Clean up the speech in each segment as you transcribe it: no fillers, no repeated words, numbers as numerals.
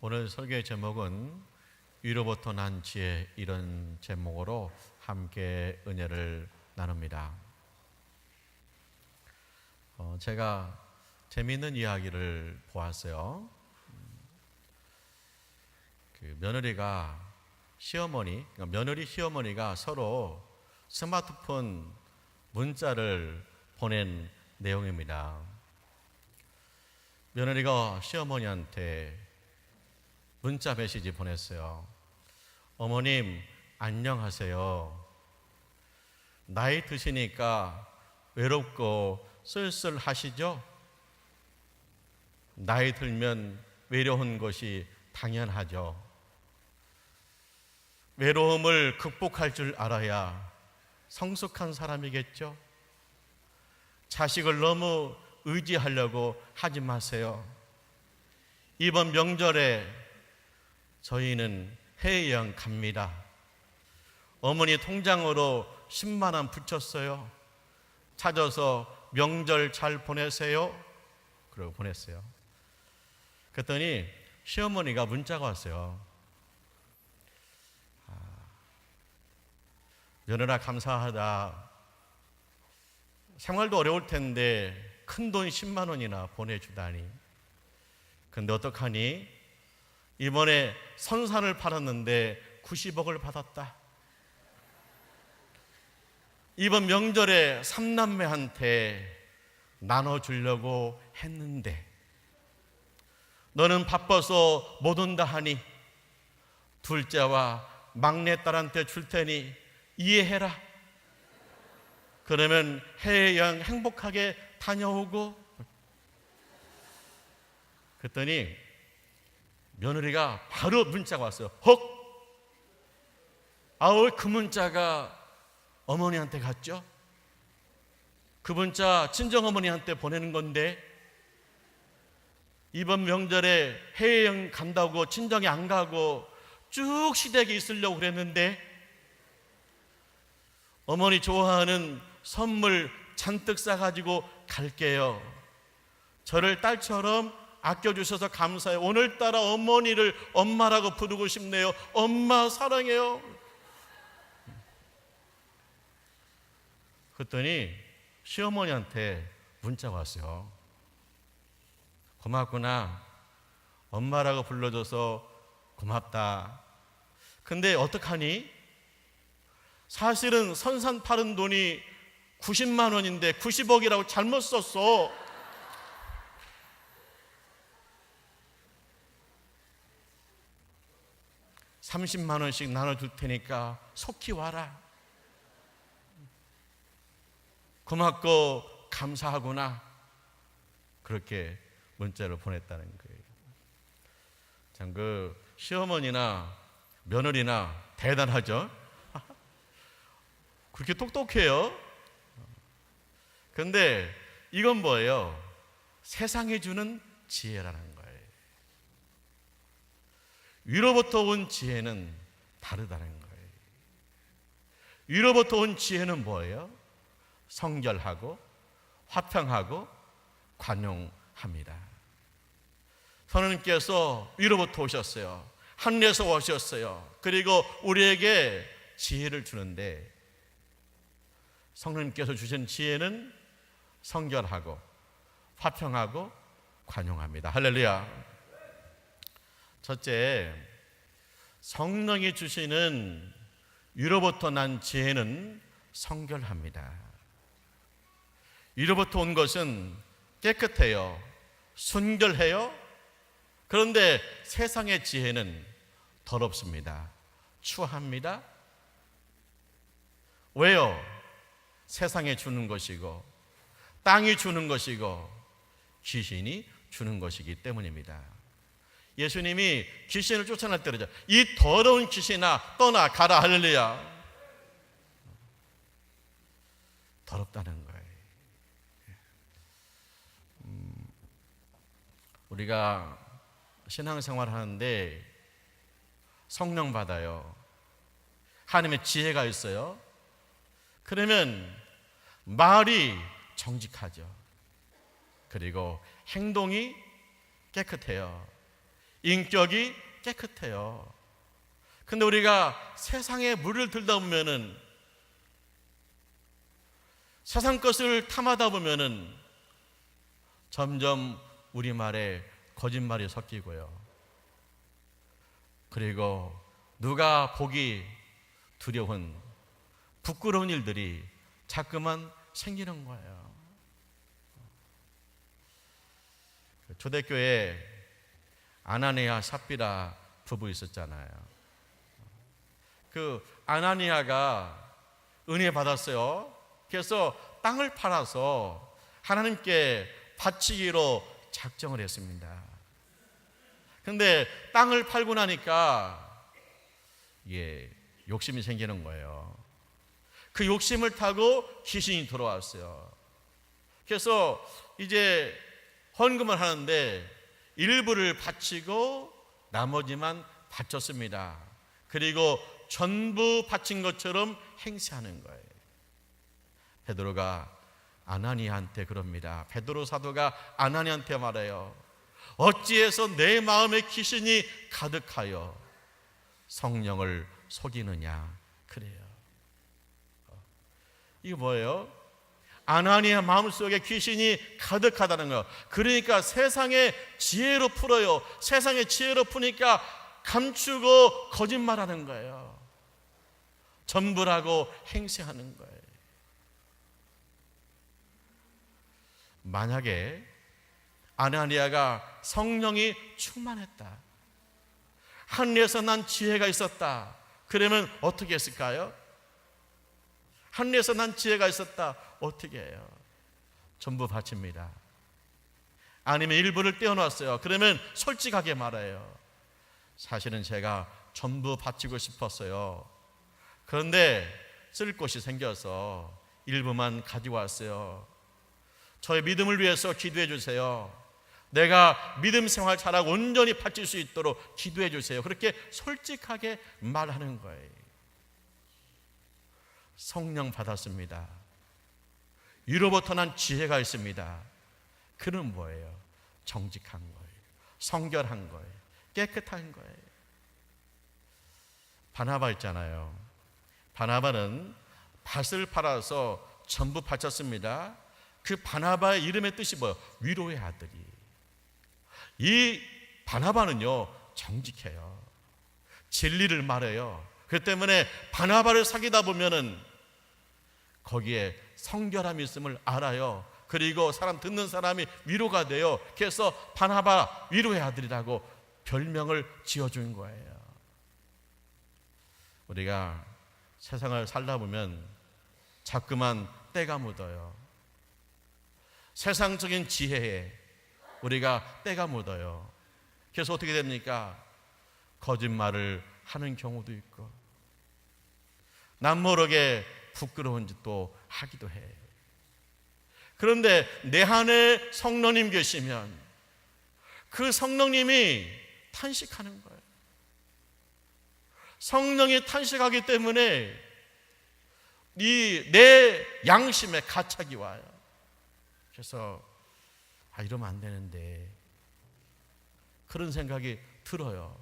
오늘 설교의 제목은 위로부터 난 지혜, 이런 제목으로 함께 은혜를 나눕니다. 제가 재미있는 이야기를 보았어요. 며느리가 며느리 시어머니가 서로 스마트폰 문자를 보낸 내용입니다. 며느리가 시어머니한테 문자 메시지 보냈어요. 어머님, 안녕하세요. 나이 드시니까 외롭고 쓸쓸하시죠? 나이 들면 외로운 것이 당연하죠. 외로움을 극복할 줄 알아야 성숙한 사람이겠죠? 자식을 너무 의지하려고 하지 마세요. 이번 명절에 저희는 해외여행 갑니다. 어머니 통장으로 10만 원 붙였어요. 찾아서 명절 잘 보내세요. 그러고 보냈어요. 그랬더니 시어머니가 문자가 왔어요. 며느라 감사하다. 생활도 어려울 텐데 큰돈 10만 원이나 보내주다니. 근데 어떡하니? 이번에 선산을 팔았는데 90억을 받았다. 이번 명절에 삼남매한테 나눠주려고 했는데 너는 바빠서 못 온다 하니 둘째와 막내딸한테 줄 테니 이해해라. 그러면 해외여행 행복하게 다녀오고. 그랬더니 며느리가 바로 문자가 왔어요. 헉! 왜 그 문자가 어머니한테 갔죠? 그 문자 친정어머니한테 보내는 건데 이번 명절에 해외여행 간다고 친정에 안 가고 쭉 시댁에 있으려고 그랬는데 어머니 좋아하는 선물 잔뜩 싸가지고 갈게요. 저를 딸처럼 아껴주셔서 감사해요. 오늘따라 어머니를 엄마라고 부르고 싶네요. 엄마 사랑해요. 그랬더니 시어머니한테 문자가 왔어요. 고맙구나. 엄마라고 불러줘서 고맙다. 근데 어떡하니? 사실은 선산 파는 돈이 90만 원인데 90억이라고 잘못 썼어. $30만 원씩 나눠줄 테니까 속히 와라. 고맙고 감사하구나. 그렇게 문자를 보냈다는 거예요. 참 시어머니나 며느리나 대단하죠. 그렇게 똑똑해요. 그런데 이건 뭐예요? 세상이 주는 지혜라는 거예요. 위로부터 온 지혜는 다르다는 거예요. 위로부터 온 지혜는 뭐예요? 성결하고 화평하고 관용합니다. 선생님께서 위로부터 오셨어요. 하늘에서 오셨어요. 그리고 우리에게 지혜를 주는데 성령님께서 주신 지혜는 성결하고 화평하고 관용합니다. 할렐루야. 첫째, 성령이 주시는 위로부터 난 지혜는 성결합니다. 위로부터 온 것은 깨끗해요. 순결해요. 그런데 세상의 지혜는 더럽습니다. 추합니다. 왜요? 세상에 주는 것이고 땅이 주는 것이고 귀신이 주는 것이기 때문입니다. 예수님이 귀신을 쫓아낼 때 그러죠. 이 더러운 귀신아 떠나 가라. 할렐루야. 더럽다는 거예요. 우리가 신앙생활 하는데 성령 받아요. 하나님의 지혜가 있어요. 그러면 말이 정직하죠. 그리고 행동이 깨끗해요. 인격이 깨끗해요. 근데 우리가 세상의 물을 들다 보면은, 세상 것을 탐하다 보면은 점점 우리말에 거짓말이 섞이고요. 그리고 누가 보기 두려운 부끄러운 일들이 자꾸만 생기는 거예요. 초대교회에 아나니아 삽비라 부부 있었잖아요. 그 아나니아가 은혜 받았어요. 그래서 땅을 팔아서 하나님께 바치기로 작정을 했습니다. 근데 땅을 팔고 나니까 욕심이 생기는 거예요. 그 욕심을 타고 귀신이 들어왔어요. 그래서 이제 헌금을 하는데 일부를 바치고 나머지만 바쳤습니다. 그리고 전부 바친 것처럼 행세하는 거예요. 베드로가 아나니아한테 그럽니다. 베드로 사도가 아나니아한테 말해요. 어찌해서 내 마음에 귀신이 가득하여 성령을 속이느냐. 그래요. 이게 뭐예요? 아나니아 마음속에 귀신이 가득하다는 거예요. 그러니까 세상의 지혜로 풀어요. 세상의 지혜로 푸니까 감추고 거짓말하는 거예요. 전부라고 행세하는 거예요. 만약에 아나니아가 성령이 충만했다, 하늘에서 난 지혜가 있었다, 그러면 어떻게 했을까요? 하늘에서 난 지혜가 있었다, 어떻게 해요? 전부 바칩니다. 아니면 일부를 떼어놨어요. 그러면 솔직하게 말해요. 사실은 제가 전부 바치고 싶었어요. 그런데 쓸 곳이 생겨서 일부만 가지고 왔어요. 저의 믿음을 위해서 기도해 주세요. 내가 믿음 생활 잘하고 온전히 바칠 수 있도록 기도해 주세요. 그렇게 솔직하게 말하는 거예요. 성령 받았습니다. 위로부터 난 지혜가 있습니다. 그는 뭐예요? 정직한 거예요. 성결한 거예요. 깨끗한 거예요. 바나바 있잖아요. 바나바는 밭을 팔아서 전부 바쳤습니다. 그 바나바의 이름의 뜻이 뭐예요? 위로의 아들이. 이 바나바는요, 정직해요. 진리를 말해요. 그 때문에 바나바를 사귀다 보면은 거기에 성결함이 있음을 알아요. 그리고 사람 듣는 사람이 위로가 돼요. 그래서 바나바 위로의 아들이라고 별명을 지어준 거예요. 우리가 세상을 살다 보면 자꾸만 때가 묻어요. 세상적인 지혜에 우리가 때가 묻어요. 그래서 어떻게 됩니까? 거짓말을 하는 경우도 있고, 남모르게 부끄러운 짓도 하기도 해. 그런데 내 안에 성령님 계시면 그 성령님이 탄식하는 거예요. 성령이 탄식하기 때문에 내 양심에 가착이 와요. 그래서 이러면 안 되는데, 그런 생각이 들어요.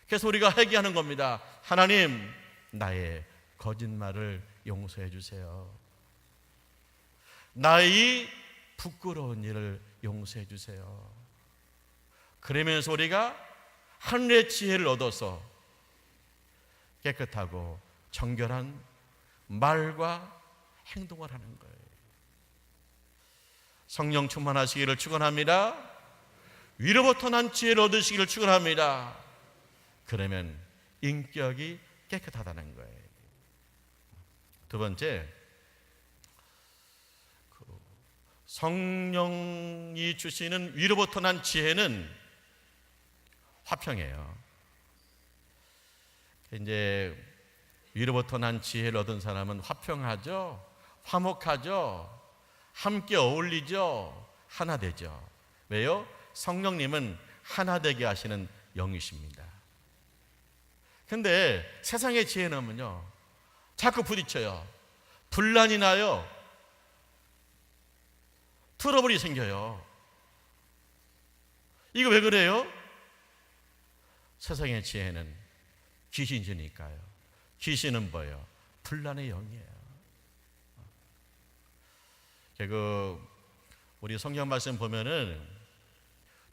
그래서 우리가 회개하는 겁니다. 하나님, 나의 거짓말을 용서해 주세요. 나의 부끄러운 일을 용서해 주세요. 그러면서 우리가 하늘의 지혜를 얻어서 깨끗하고 정결한 말과 행동을 하는 거예요. 성령 충만하시기를 축원합니다. 위로부터 난 지혜를 얻으시기를 축원합니다. 그러면 인격이 깨끗하다는 거예요. 두 번째, 성령이 주시는 위로부터 난 지혜는 화평이에요. 이제 위로부터 난 지혜를 얻은 사람은 화평하죠, 화목하죠, 함께 어울리죠, 하나 되죠. 왜요? 성령님은 하나 되게 하시는 영이십니다. 근데 세상의 지혜는요, 자꾸 부딪혀요. 분란이 나요. 트러블이 생겨요. 이거 왜 그래요? 세상의 지혜는 귀신 주니까요. 귀신은 뭐예요? 분란의 영이에요. 우리 성경 말씀 보면은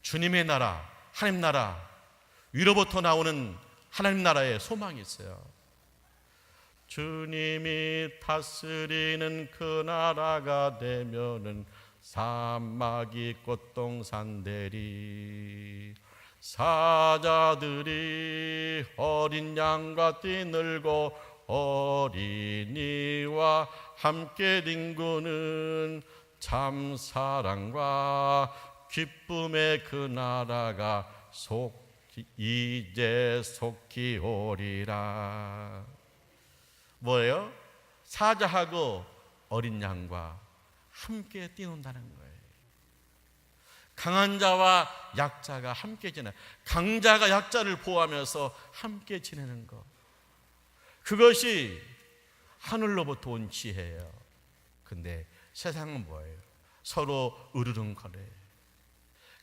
주님의 나라, 하나님 나라, 위로부터 나오는 하나님 나라에 소망이 있어요. 주님이 다스리는 그 나라가 되면은 사막이 꽃동산 되리. 사자들이 어린 양과 뛰놀고 어린이와 함께 뒹구는 참 사랑과 기쁨의 그 나라가 이제 속히 오리라. 뭐예요? 사자하고 어린 양과 함께 뛰논다는 거예요. 강한 자와 약자가 함께 지내, 강자가 약자를 보호하면서 함께 지내는 것, 그것이 하늘로부터 온 지혜예요. 근데 세상은 뭐예요? 서로 으르렁거려.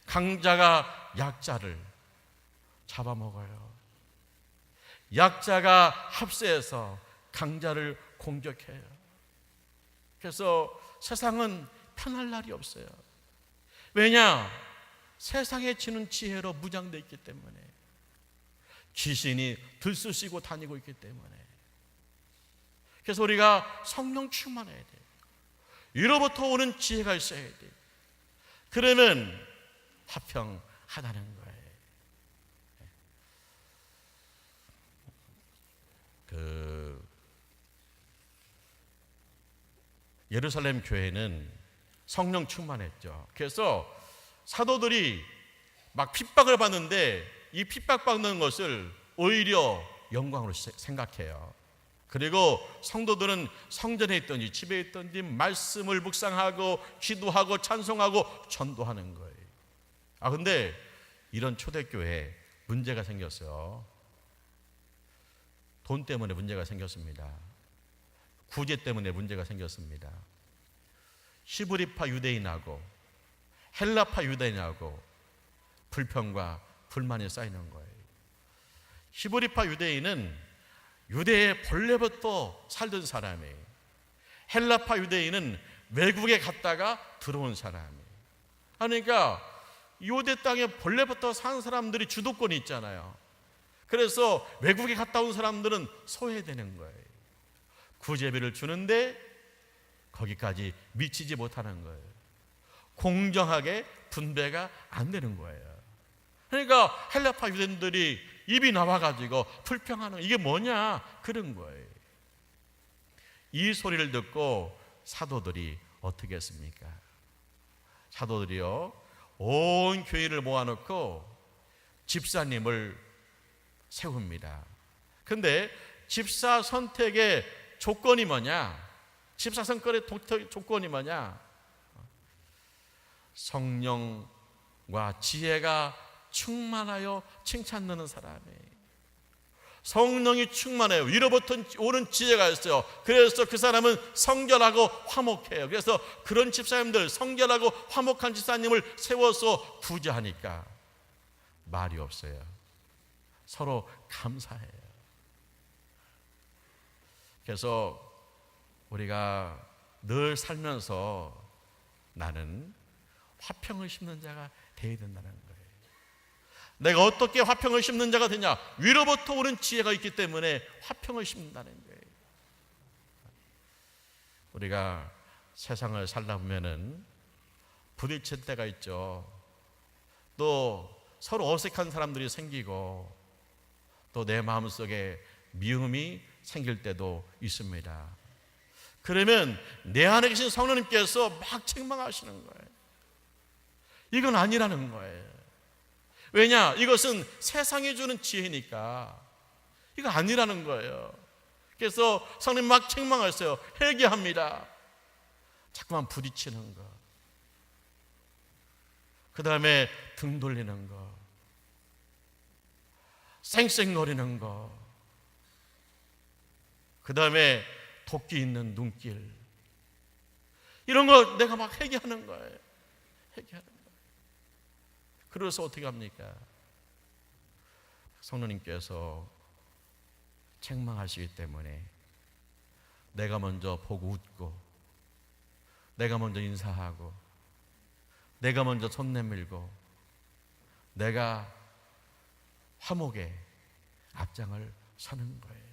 강자가 약자를 잡아먹어요. 약자가 합세해서 강자를 공격해요. 그래서 세상은 편할 날이 없어요. 왜냐? 세상에 지는 지혜로 무장되어 있기 때문에, 귀신이 들쑤시고 다니고 있기 때문에. 그래서 우리가 성령 충만해야 돼요. 위로부터 오는 지혜가 있어야 돼요. 그러면 화평하다는 거예요. 예루살렘 교회는 성령 충만했죠. 그래서 사도들이 막 핍박을 받는데 이 핍박받는 것을 오히려 영광으로 생각해요. 그리고 성도들은 성전에 있든지 집에 있든지 말씀을 묵상하고 기도하고 찬송하고 전도하는 거예요. 근데 이런 초대교회에 문제가 생겼어요. 돈 때문에 문제가 생겼습니다. 구제 때문에 문제가 생겼습니다. 히브리파 유대인하고 헬라파 유대인하고 불평과 불만이 쌓이는 거예요. 히브리파 유대인은 유대에 본래부터 살던 사람이에요. 헬라파 유대인은 외국에 갔다가 들어온 사람이에요. 그러니까 유대 땅에 본래부터 산 사람들이 주도권이 있잖아요. 그래서 외국에 갔다 온 사람들은 소외되는 거예요. 구제비를 주는데 거기까지 미치지 못하는 거예요. 공정하게 분배가 안 되는 거예요. 그러니까 헬라파 유대인들이 입이 나와가지고 불평하는, 이게 뭐냐 그런 거예요. 이 소리를 듣고 사도들이 어떻게 했습니까? 사도들이요, 온 교회를 모아놓고 집사님을 세웁니다. 근데 집사 선택의 조건이 뭐냐? 집사 선택의 조건이 뭐냐? 성령과 지혜가 충만하여 칭찬 듣는 사람이에요. 성령이 충만해요. 위로부터 오는 지혜가 있어요. 그래서 그 사람은 성결하고 화목해요. 그래서 그런 집사님들, 성결하고 화목한 집사님을 세워서 구제하니까 말이 없어요. 서로 감사해요. 그래서 우리가 늘 살면서 나는 화평을 심는 자가 되어야 된다는 거예요. 내가 어떻게 화평을 심는 자가 되냐? 위로부터 오는 지혜가 있기 때문에 화평을 심는다는 거예요. 우리가 세상을 살다 보면은 부딪힐 때가 있죠. 또 서로 어색한 사람들이 생기고 또 내 마음속에 미움이 생길 때도 있습니다. 그러면 내 안에 계신 성령님께서 막 책망하시는 거예요. 이건 아니라는 거예요. 왜냐? 이것은 세상이 주는 지혜니까 이거 아니라는 거예요. 그래서 성령님 막 책망하세요. 회개합니다. 자꾸만 부딪히는 거, 그 다음에 등 돌리는 거, 쌩쌩거리는 거, 그 다음에 도끼 있는 눈길, 이런 거 내가 막 회개하는 거예요. 회개하는 거예요. 그래서 어떻게 합니까? 성령님께서 책망하시기 때문에 내가 먼저 보고 웃고, 내가 먼저 인사하고, 내가 먼저 손 내밀고, 내가 화목에 앞장을 서는 거예요.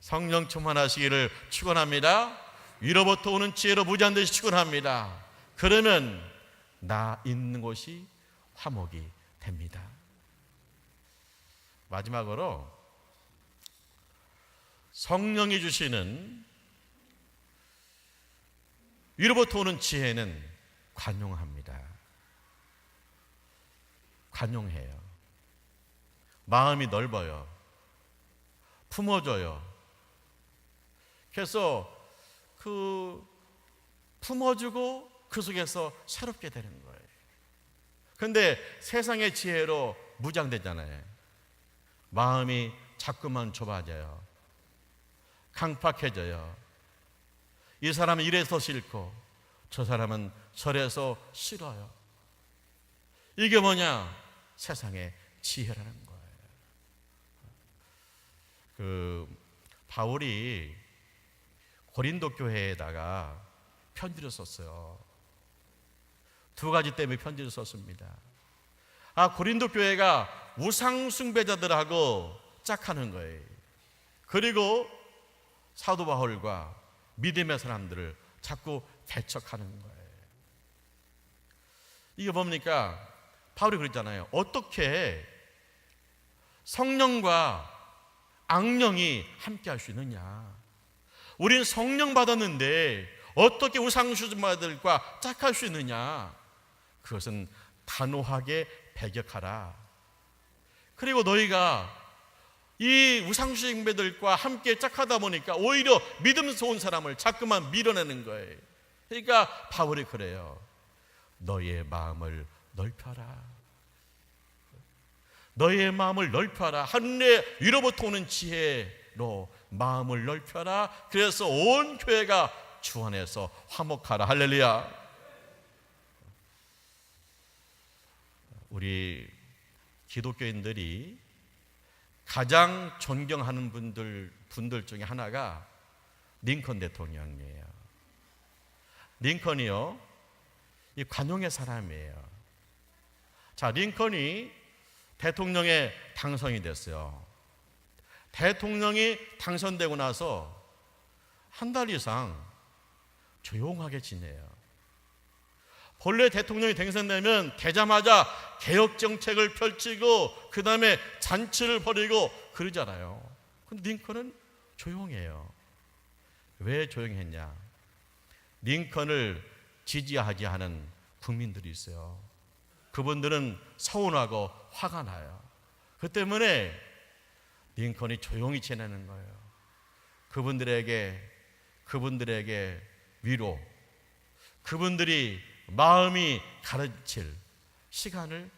성령 충만하시기를 축원합니다. 위로부터 오는 지혜로 무제한 듯이 축원합니다. 그러면 나 있는 곳이 화목이 됩니다. 마지막으로 성령이 주시는 위로부터 오는 지혜는 관용합니다. 관용해요. 마음이 넓어요. 품어줘요. 그래서 품어주고 그 속에서 새롭게 되는 거예요. 그런데 세상의 지혜로 무장되잖아요. 마음이 자꾸만 좁아져요. 강팍해져요. 이 사람은 이래서 싫고 저 사람은 저래서 싫어요. 이게 뭐냐? 세상의 지혜라는 거예요. 바울이 고린도 교회에다가 편지를 썼어요. 두 가지 때문에 편지를 썼습니다. 고린도 교회가 우상 숭배자들하고 짝하는 거예요. 그리고 사도 바울과 믿음의 사람들을 자꾸 배척하는 거예요. 이게 뭡니까? 바울이 그랬잖아요. 어떻게 성령과 악령이 함께 할 수 있느냐? 우린 성령 받았는데 어떻게 우상숭배자들과 짝할 수 있느냐? 그것은 단호하게 배격하라. 그리고 너희가 이 우상숭배들과 함께 짝하다 보니까 오히려 믿음에서 온 사람을 자꾸만 밀어내는 거예요. 그러니까 바울이 그래요. 너희의 마음을 넓혀라. 너희의 마음을 넓혀라. 하늘의 위로부터 오는 지혜로 마음을 넓혀라. 그래서 온 교회가 주 안에서 화목하라. 할렐루야. 우리 기독교인들이 가장 존경하는 분들 중에 하나가 링컨 대통령이에요. 링컨이요, 이 관용의 사람이에요. 자, 링컨이 대통령에 당선이 됐어요. 대통령이 당선되고 나서 한 달 이상 조용하게 지내요. 본래 대통령이 당선되면 되자마자 개혁 정책을 펼치고 그 다음에 잔치를 벌이고 그러잖아요. 근데 링컨은 조용해요. 왜 조용했냐? 링컨을 지지하지 않은 국민들이 있어요. 그분들은 서운하고 화가 나요. 그 때문에 링컨이 조용히 지내는 거예요. 그분들에게 위로, 그분들이 마음이 가르칠 시간을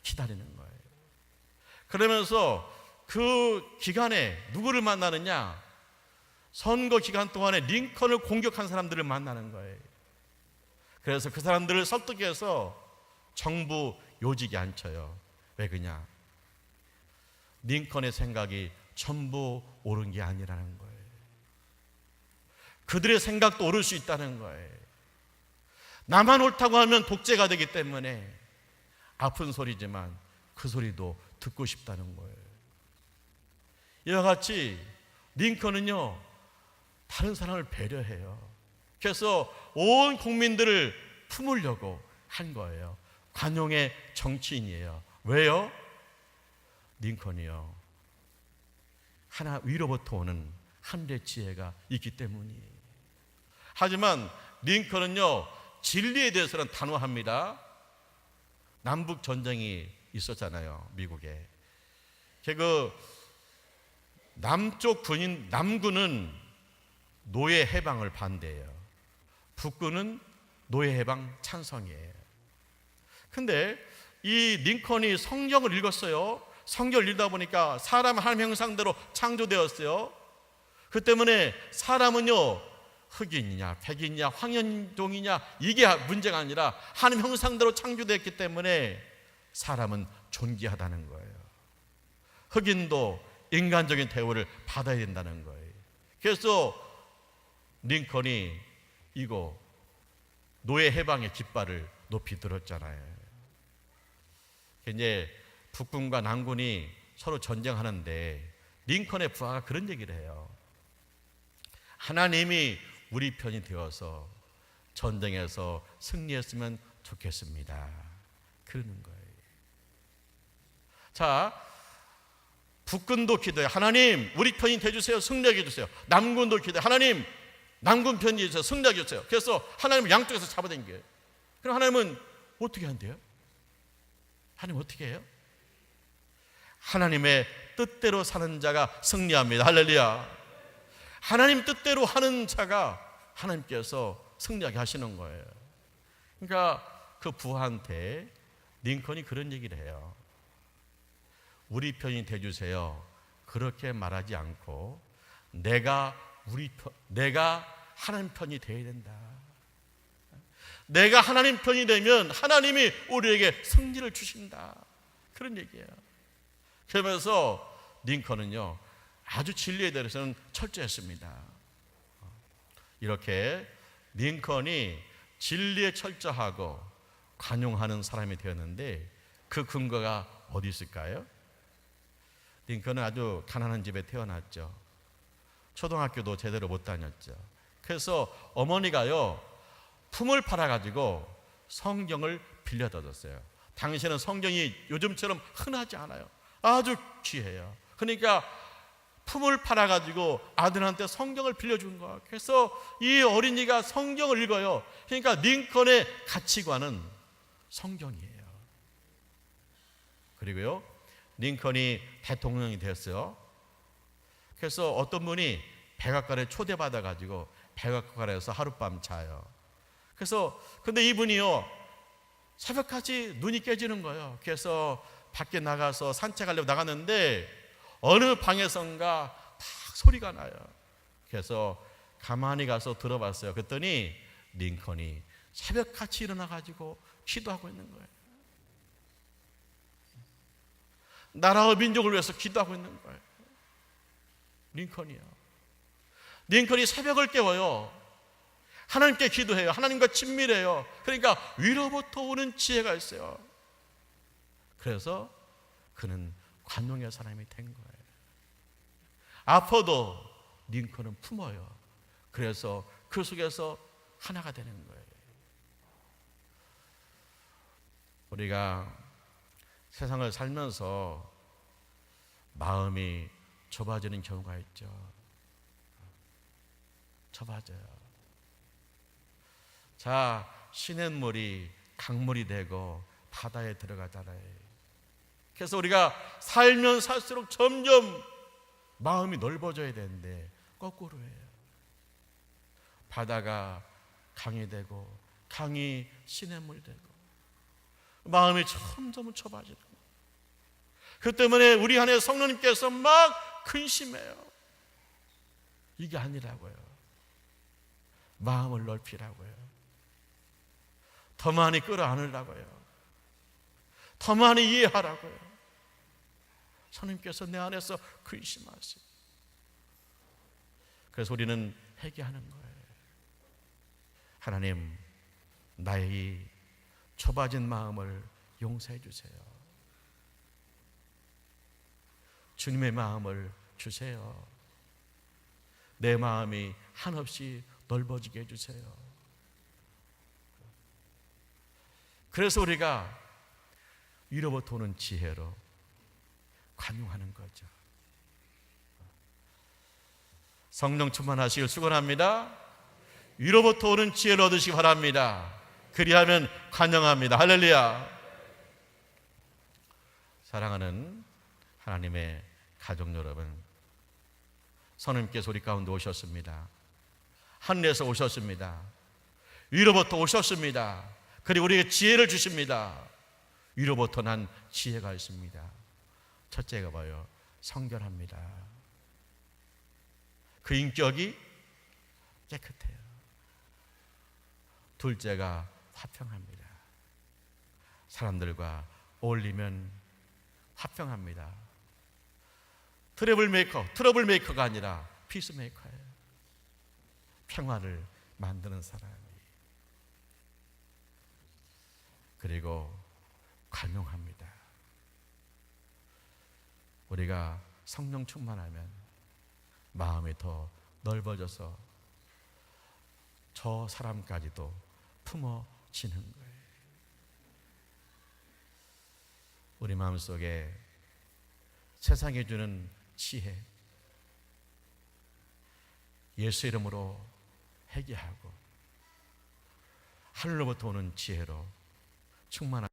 기다리는 거예요. 그러면서 그 기간에 누구를 만나느냐? 선거 기간 동안에 링컨을 공격한 사람들을 만나는 거예요. 그래서 그 사람들을 설득해서 정부 요직에 앉혀요. 왜 그러냐? 링컨의 생각이 전부 옳은 게 아니라는 거예요. 그들의 생각도 옳을 수 있다는 거예요. 나만 옳다고 하면 독재가 되기 때문에 아픈 소리지만 그 소리도 듣고 싶다는 거예요. 이와 같이 링컨은요, 다른 사람을 배려해요. 그래서 온 국민들을 품으려고 한 거예요. 관용의 정치인이에요. 왜요? 링컨이요, 하나 위로부터 오는 하늘의 지혜가 있기 때문이에요. 하지만 링컨은요, 진리에 대해서는 단호합니다. 남북 전쟁이 있었잖아요, 미국에. 남군은 노예 해방을 반대해요. 북군은 노예 해방 찬성이에요. 근데 이 링컨이 성경을 읽었어요. 성경을 읽다 보니까 사람 하나님 형상대로 창조되었어요. 그 때문에 사람은요, 흑인이냐 백인이냐 황현종이냐 이게 문제가 아니라 하나님 형상대로 창조되었기 때문에 사람은 존귀하다는 거예요. 흑인도 인간적인 대우를 받아야 된다는 거예요. 그래서 링컨이 이거 노예 해방의 깃발을 높이 들었잖아요. 이제 북군과 남군이 서로 전쟁하는데 링컨의 부하가 그런 얘기를 해요. 하나님이 우리 편이 되어서 전쟁에서 승리했으면 좋겠습니다. 그러는 거예요. 자, 북군도 기도해. 하나님 우리 편이 되어주세요. 승리하게 해주세요. 남군도 기도해. 하나님 남군 편이 되어주세요. 승리하게 해주세요. 그래서 하나님을 양쪽에서 잡아당겨요. 그럼 하나님은 어떻게 한대요? 하나님 어떻게 해요? 하나님의 뜻대로 사는 자가 승리합니다. 할렐루야. 하나님 뜻대로 하는 자가 하나님께서 승리하게 하시는 거예요. 그러니까 그 부하한테 링컨이 그런 얘기를 해요. 우리 편이 되주세요. 그렇게 말하지 않고 내가 하나님 편이 되어야 된다. 내가 하나님 편이 되면 하나님이 우리에게 승리를 주신다. 그런 얘기예요. 그러면서 링컨은요 아주 진리에 대해서는 철저했습니다. 이렇게 링컨이 진리에 철저하고 관용하는 사람이 되었는데 그 근거가 어디 있을까요? 링컨은 아주 가난한 집에 태어났죠. 초등학교도 제대로 못 다녔죠. 그래서 어머니가요 품을 팔아가지고 성경을 빌려다줬어요. 당시에는 성경이 요즘처럼 흔하지 않아요. 아주 귀해요. 그러니까 품을 팔아가지고 아들한테 성경을 빌려준 거야. 그래서 이 어린이가 성경을 읽어요. 그러니까 링컨의 가치관은 성경이에요. 그리고요 링컨이 대통령이 됐어요. 그래서 어떤 분이 백악관에 초대받아가지고 백악관에서 하룻밤 자요. 그래서 근데 이분이요 새벽까지 눈이 깨지는 거예요. 그래서 밖에 나가서 산책하려고 나갔는데 어느 방에선가 막 소리가 나요. 그래서 가만히 가서 들어봤어요. 그랬더니 링컨이 새벽같이 일어나가지고 기도하고 있는 거예요. 나라와 민족을 위해서 기도하고 있는 거예요. 링컨이요. 링컨이 새벽을 깨워요. 하나님께 기도해요. 하나님과 친밀해요. 그러니까 위로부터 오는 지혜가 있어요. 그래서 그는 관용의 사람이 된 거예요. 아파도 링컨은 품어요. 그래서 그 속에서 하나가 되는 거예요. 우리가 세상을 살면서 마음이 좁아지는 경우가 있죠. 좁아져요. 자, 시냇물이 강물이 되고 바다에 들어가잖아요. 그래서 우리가 살면 살수록 점점 마음이 넓어져야 되는데 거꾸로예요. 바다가 강이 되고 강이 시냇물이 되고 마음이 점점 좁아지는 거예요. 그 때문에 우리 안에 성령님께서 막 근심해요. 이게 아니라고요. 마음을 넓히라고요. 더 많이 끌어안으라고요. 더 많이 이해하라고요. 성령님께서 내 안에서 근심하세요. 그래서 우리는 회개하는 거예요. 하나님, 나의 이 좁아진 마음을 용서해 주세요. 주님의 마음을 주세요. 내 마음이 한없이 넓어지게 해주세요. 그래서 우리가 위로부터 오는 지혜로 관용하는 거죠. 성령 충만하시길 축원합니다. 위로부터 오는 지혜를 얻으시기 바랍니다. 그리하면 관용합니다. 할렐루야. 사랑하는 하나님의 가족 여러분, 성령님께서 우리 가운데 오셨습니다. 하늘에서 오셨습니다. 위로부터 오셨습니다. 그리고 우리에게 지혜를 주십니다. 위로부터 난 지혜가 있습니다. 첫째가 뭐예요? 성결합니다. 그 인격이 깨끗해요. 둘째가 화평합니다. 사람들과 어울리면 합병합니다. 트러블 메이커가 아니라 피스메이커예요. 평화를 만드는 사람이. 그리고 관용합니다. 우리가 성령 충만하면 마음이 더 넓어져서 저 사람까지도 품어지는 거예요. 우리 마음속에 세상이 주는 지혜, 예수 이름으로 회개하고 하늘로부터 오는 지혜로 충만하시기